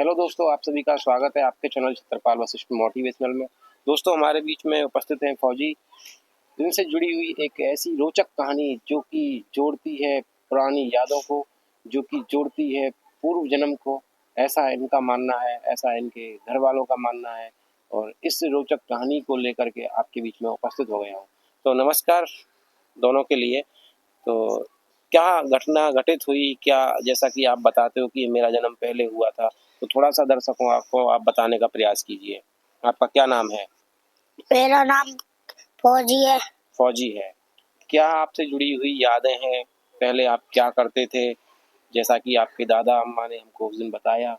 Hello दोस्तों, आप सभी का स्वागत है आपके चैनल छत्रपाल वशिष्ठ मोटिवेशनल में। दोस्तों, हमारे बीच में उपस्थित हैं फौजी। इनसे जुड़ी हुई एक ऐसी रोचक कहानी जो कि जोड़ती है पुरानी यादों को, जो कि जोड़ती है पूर्व जन्म को। ऐसा इनका मानना है, ऐसा इनके घर वालों का मानना है और इस रोचक कहानी को लेकर के आपके बीच में उपस्थित हो गया हूँ। तो नमस्कार दोनों के लिए। तो क्या घटना घटित हुई, क्या जैसा कि आप बताते हो कि मेरा जन्म पहले हुआ था, तो थोड़ा सा दर्शकों आपको आप बताने का प्रयास कीजिए। आपका क्या नाम है? मेरा नाम फौजी है। फौजी है। क्या आपसे जुड़ी हुई यादें हैं? पहले आप क्या करते थे? जैसा कि आपके दादा अम्मा ने हमको उस दिन बताया,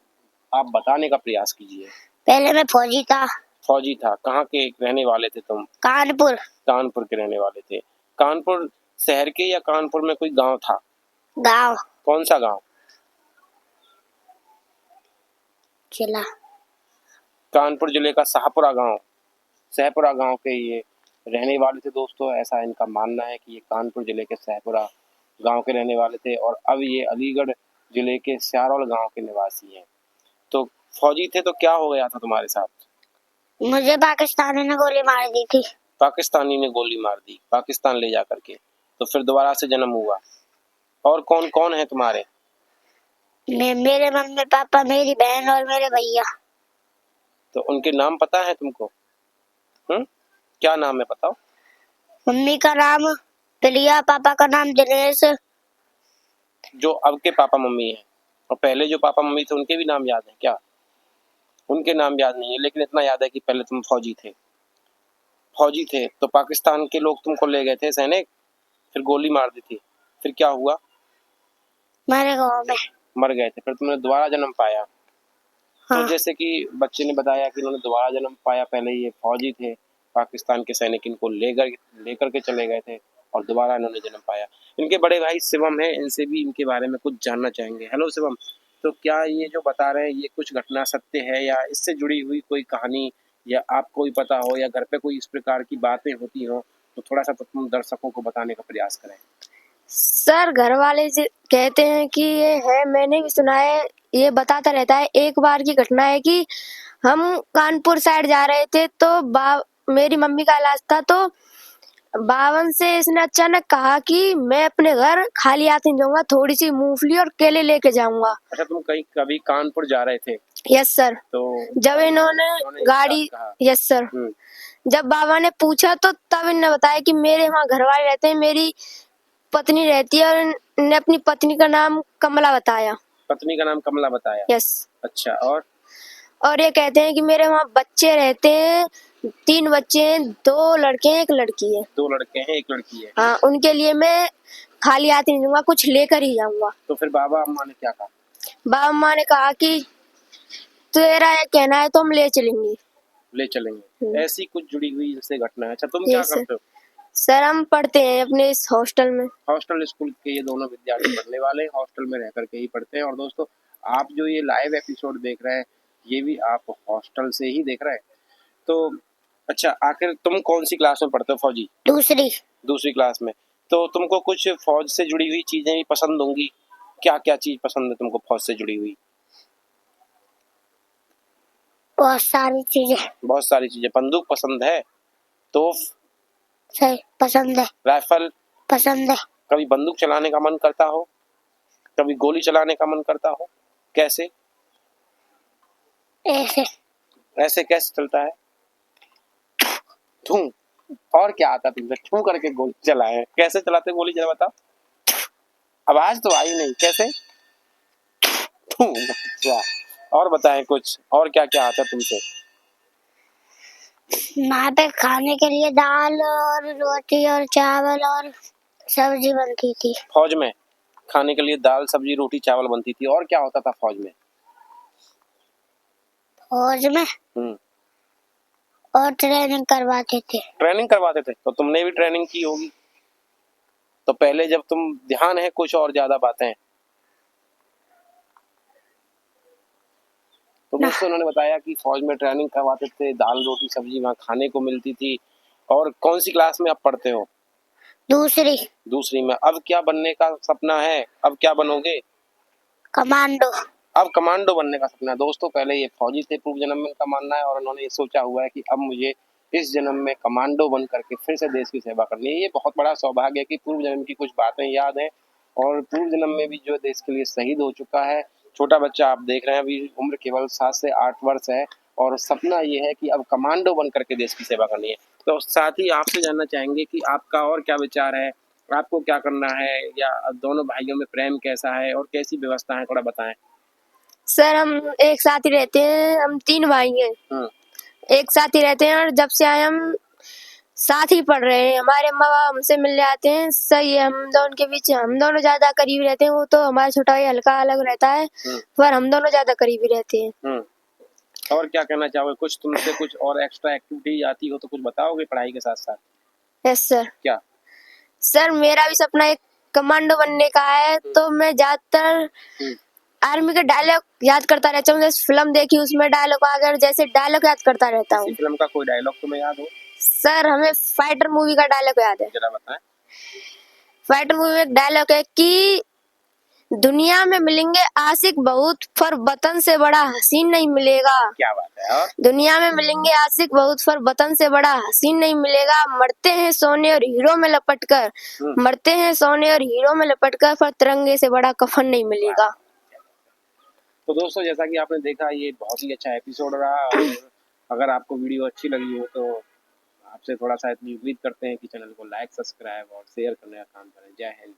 आप बताने का प्रयास कीजिए। पहले मैं फौजी था। फौजी था। कहाँ के रहने वाले थे तुम? कानपुर। कानपुर के रहने वाले थे। कानपुर शहर के या कानपुर में कोई गांव था? गांव। कौन सा गांव? जिला कानपुर जिले का शाहपुरा गांव। शाहपुरा गांव के ये रहने वाले थे दोस्तों। ऐसा इनका मानना है कि ये कानपुर जिले के शाहपुरा गांव के रहने वाले थे और अब ये अलीगढ़ जिले के स्यारोल गांव के निवासी हैं। तो फौजी थे, तो क्या हो गया था तुम्हारे साथ? मुझे पाकिस्तानी ने गोली मार दी थी। पाकिस्तानी ने गोली मार दी, पाकिस्तान ले जा करके। तो फिर दोबारा से जन्म हुआ। और कौन कौन है तुम्हारे? मेरे मम्मी पापा, मेरी बहन और मेरे भैया। तो उनके नाम पता है तुमको? क्या नाम है बताओ? मम्मी का नाम प्रिया, पापा का नाम दिनेश। जो अब के पापा मम्मी हैं और पहले जो पापा मम्मी थे उनके भी नाम याद है क्या? उनके नाम याद नहीं है, लेकिन इतना याद है कि पहले तुम फौजी थे। फौजी थे तो पाकिस्तान के लोग तुमको ले गए थे सैनिक, फिर गोली मार दी थी। फिर क्या हुआ? मेरे गाँव में मर गए थे, फिर तुमने दोबारा जन्म पाया। हाँ। तो जैसे कि बच्चे ने बताया कि उन्होंने दोबारा जन्म पाया, पहले ये फौजी थे, पाकिस्तान के सैनिक इनको लेकर के चले गए थे और दोबारा इन्होंने जन्म पाया। इनके बड़े भाई शिवम है, इनसे भी इनके बारे में कुछ जानना चाहेंगे। हेलो शिवम, तो क्या ये जो बता रहे हैं ये कुछ घटना सत्य है या इससे जुड़ी हुई कोई कहानी, या आपको ही पता हो या घर पे कोई इस प्रकार की बातें होती हो, तो थोड़ा सा तो तुम दर्शकों को बताने का प्रयास करें। सर, घर वाले कहते हैं कि ये है, मैंने भी सुना है, ये बताता रहता है। एक बार की घटना है कि हम कानपुर साइड जा रहे थे तो मेरी मम्मी का इलाज था, तो बावन से इसने अचानक कहा कि मैं अपने घर खाली हाथ नहीं जाऊंगा, थोड़ी सी मूंगफली और केले लेके जाऊंगा। अच्छा, तुम कभी कानपुर जा रहे थे? Yes sir. तो जब इन्होंने गाड़ी, यस सर, जब बाबा ने पूछा तो तब इन्होंने बताया कि मेरे वहाँ घर वाले रहते हैं, मेरी पत्नी रहती है, और इन्होंने अपनी पत्नी का नाम कमला बताया। पत्नी का नाम कमला बताया? यस। अच्छा, और ये कहते हैं कि मेरे वहाँ बच्चे रहते हैं, 3 बच्चे हैं, 2 लड़के हैं, 1 लड़की है। 2 लड़के हैं, 1 लड़की है। हाँ, उनके लिए मैं खाली हाथ नहीं जाऊंगा, कुछ लेकर ही जाऊंगा। तो फिर बाबा अम्मा ने क्या कहा? बाबा अम्मा ने कहा कि तेरा ये कहना है तो हम ले चलेंगे। ले चलेंगे। ऐसी कुछ जुड़ी हुई इनसे घटना है। अच्छा, तुम क्या सर, करते हो? सर हम पढ़ते हैं अपने इस हॉस्टल में। हॉस्टल स्कूल के ये दोनों विद्यार्थी पढ़ने वाले हैं, हॉस्टल में रह करके ही पढ़ते हैं। और दोस्तों, आप जो ये लाइव एपिसोड देख रहे हैं, ये भी आप हॉस्टल से ही देख रहे हैं। तो अच्छा, आखिर तुम कौन सी क्लास में पढ़ते हो फौजी? दूसरी क्लास में। तो तुमको कुछ फौज से जुड़ी हुई चीजें भी पसंद होंगी। क्या क्या चीज पसंद है तुमको फौज से जुड़ी हुई? बहुत सारी चीजें। बहुत सारी चीजें। बंदूक पसंद है? तोफ सही पसंद है। राइफल पसंद है। कभी बंदूक चलाने का मन करता हो? कभी गोली चलाने का मन करता हो? कैसे? ऐसे। ऐसे कैसे चलता है? थू। और क्या आता तुमसे? छू करके गोली चलाए? कैसे चलाते गोली जरा बताओ। आवाज तो आई नहीं, कैसे? थू। अच्छा, और बताएं कुछ, और क्या क्या आता तुमसे? वहाँ पे खाने के लिए दाल और रोटी और चावल और सब्जी बनती थी। फौज में खाने के लिए दाल सब्जी रोटी चावल बनती थी। और क्या होता था फौज में? फौज में और ट्रेनिंग करवाते थे। ट्रेनिंग करवाते थे? तो तुमने भी ट्रेनिंग की होगी। तो पहले जब तुम, ध्यान है कुछ और ज्यादा बातें? तो दोस्तों, उन्होंने बताया कि फौज में ट्रेनिंग करवाते थे, दाल रोटी सब्जी वहाँ खाने को मिलती थी। और कौन सी क्लास में आप पढ़ते हो? दूसरी में। अब क्या बनने का सपना है? अब क्या बनोगे? कमांडो। अब कमांडो बनने का सपना। दोस्तों पहले ये फौजी थे पूर्व जन्म में, इनका मानना है, और उन्होंने ये सोचा हुआ है कि अब मुझे इस जन्म में कमांडो बन करके फिर से देश की सेवा करनी है। ये बहुत बड़ा सौभाग्य है कि पूर्व जन्म की कुछ बातें याद हैं, और पूर्व जन्म में भी जो देश के लिए शहीद हो चुका है। छोटा बच्चा आप देख रहे हैं, अभी उम्र केवल 7 से 8 वर्ष है, और सपना ये है कि अब कमांडो बन करके देश की सेवा करनी है। तो साथ ही आपसे जानना चाहेंगे कि आपका और क्या विचार है, आपको क्या करना है, या दोनों भाइयों में प्रेम कैसा है और कैसी व्यवस्था है, थोड़ा बताएं। सर हम एक साथ ही रहते हैं, हम 3 भाई हैं। एक साथ ही रहते हैं और जब से आए हम साथ ही पढ़ रहे हैं। हमारे माँ बाप हमसे मिलने आते हैं, सही है। हम दोनों के बीच हम दोनों ज्यादा करीब रहते हैं। वो तो हमारा छोटा भाई हल्का अलग रहता है, पर हम दोनों ज्यादा करीबी रहते हैं। और क्या कहना चाहोगे? कुछ तुमसे कुछ और एक्स्ट्रा एक्टिविटी आती हो तो कुछ बताओगे पढ़ाई के साथ साथ? Yes sir. क्या? सर मेरा भी सपना एक कमांडो बनने का है, तो मैं ज्यादातर आर्मी का डायलॉग याद करता रहता हूँ। जैसे फिल्म देखी उसमें डायलॉग आ गया, जैसे डायलॉग याद करता रहता हूँ। फिल्म का कोई डायलॉग तुम्हें याद हो? सर हमें फाइटर मूवी का डायलॉग याद है। जरा बताएं। फाइटर मूवी में एक डायलॉग है कि दुनिया में मिलेंगे आशिक बहुत, पर वतन से बड़ा हसीन नहीं मिलेगा। क्या बात है। और दुनिया में मिलेंगे आशिक बहुत, पर वतन से बड़ा हसीन नहीं मिलेगा। मरते हैं सोने और हीरो में लपट कर, मरते हैं सोने और हीरो में लपट कर, पर तिरंगे से बड़ा कफन नहीं मिलेगा। तो दोस्तों जैसा कि आपने देखा, ये बहुत ही अच्छा एपिसोड रहा, और अगर आपको वीडियो अच्छी लगी हो तो आपसे थोड़ा सा इतनी उम्मीद करते हैं कि चैनल को लाइक, सब्सक्राइब और शेयर करने का काम करें। जय हिंद।